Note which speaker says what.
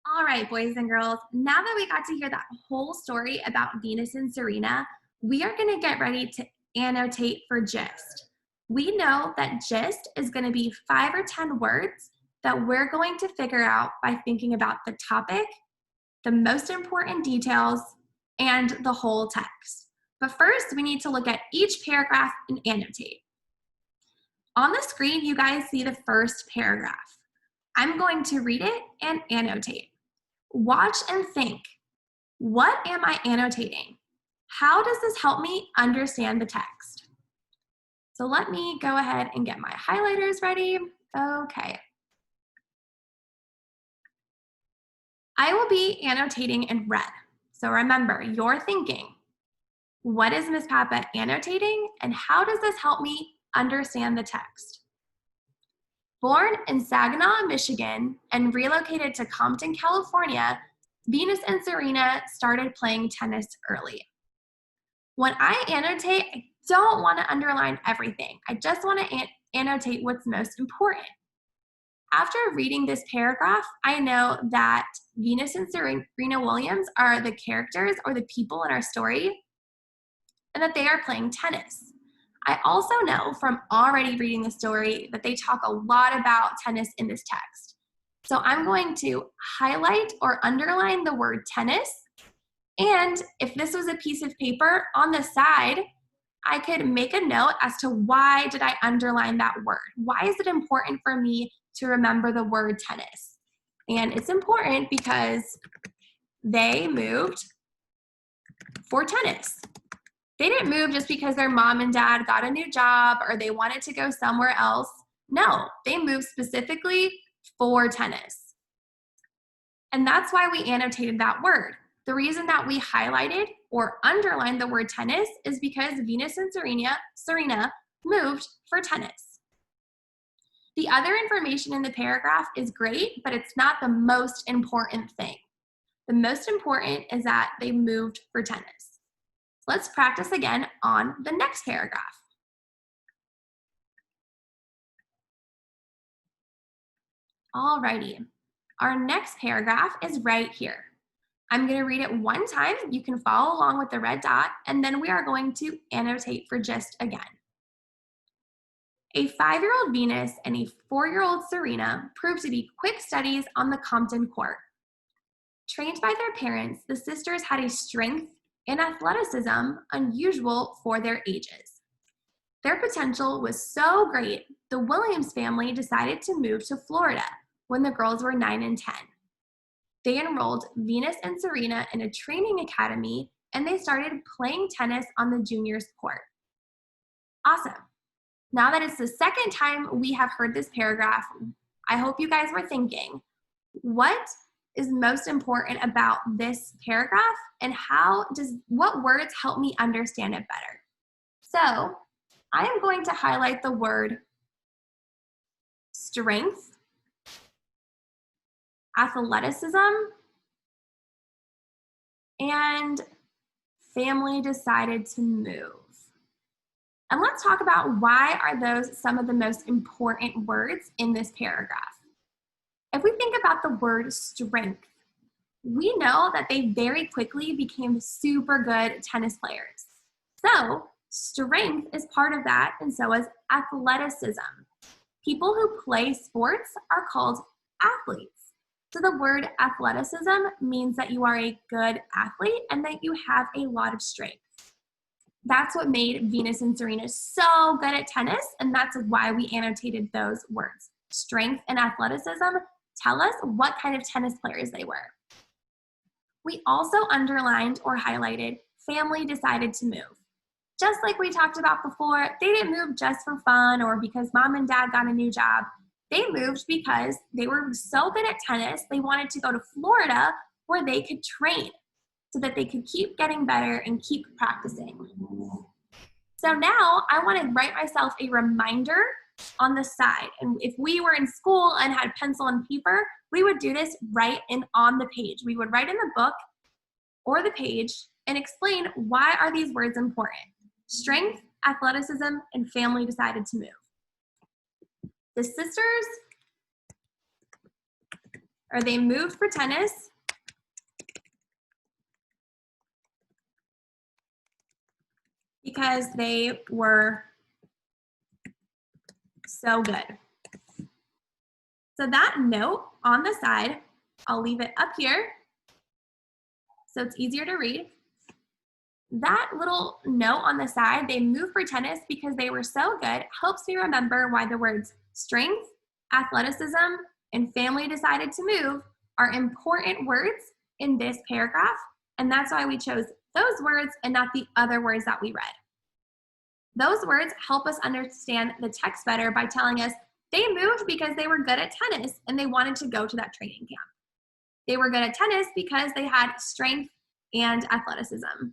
Speaker 1: All right, boys and girls, now that we got to hear that whole story about Venus and Serena, we are going to get ready to annotate for gist. We know that gist is going to be 5 or 10 words that we're going to figure out by thinking about the topic, the most important details, and the whole text. But first, we need to look at each paragraph and annotate. On the screen, you guys see the first paragraph. I'm going to read it and annotate. Watch and think. What am I annotating? How does this help me understand the text? So let me go ahead and get my highlighters ready. Okay. I will be annotating in red. So remember, you're thinking, what is Miss Papa annotating and how does this help me understand the text? Born in Saginaw, Michigan, and relocated to Compton, California, Venus and Serena started playing tennis early. When I annotate, I don't want to underline everything. I just want to annotate what's most important. After reading this paragraph, I know that Venus and Serena Williams are the characters or the people in our story, and that they are playing tennis. I also know from already reading the story that they talk a lot about tennis in this text. So I'm going to highlight or underline the word tennis. And if this was a piece of paper on the side, I could make a note as to why did I underline that word? Why is it important for me to remember the word tennis? And it's important because they moved for tennis. They didn't move just because their mom and dad got a new job or they wanted to go somewhere else. No, they moved specifically for tennis. And that's why we annotated that word. The reason that we highlighted or underlined the word tennis is because Venus and Serena moved for tennis. The other information in the paragraph is great, but it's not the most important thing. The most important is that they moved for tennis. Let's practice again on the next paragraph. Alrighty, our next paragraph is right here. I'm going to read it one time. You can follow along with the red dot, and then we are going to annotate for gist again. A 5-year-old Venus and a 4-year-old Serena proved to be quick studies on the Compton court. Trained by their parents, the sisters had a strength and athleticism unusual for their ages. Their potential was so great, the Williams family decided to move to Florida when the girls were 9 and 10. They enrolled Venus and Serena in a training academy, and they started playing tennis on the juniors' court. Awesome. Now that it's the second time we have heard this paragraph, I hope you guys were thinking, what is most important about this paragraph and what words help me understand it better? So I am going to highlight the word strength, athleticism, and family decided to move. And let's talk about why are those some of the most important words in this paragraph. If we think about the word strength, we know that they very quickly became super good tennis players. So strength is part of that, and so is athleticism. People who play sports are called athletes. So the word athleticism means that you are a good athlete and that you have a lot of strength. That's what made Venus and Serena so good at tennis, and that's why we annotated those words. Strength and athleticism tell us what kind of tennis players they were. We also underlined or highlighted family decided to move. Just like we talked about before, they didn't move just for fun or because mom and dad got a new job. They moved because they were so good at tennis, they wanted to go to Florida where they could train so that they could keep getting better and keep practicing. So now I want to write myself a reminder on the side. And if we were in school and had pencil and paper, we would do this right on the page. We would write in the book or the page and explain why are these words important. Strength, athleticism, and family decided to move. The sisters or they moved for tennis because they were so good. So that note on the side, I'll leave it up here so it's easier to read. That little note on the side, they moved for tennis because they were so good, helps me remember why the words strength, athleticism, and family decided to move are important words in this paragraph. And that's why we chose those words and not the other words that we read. Those words help us understand the text better by telling us they moved because they were good at tennis and they wanted to go to that training camp. They were good at tennis because they had strength and athleticism.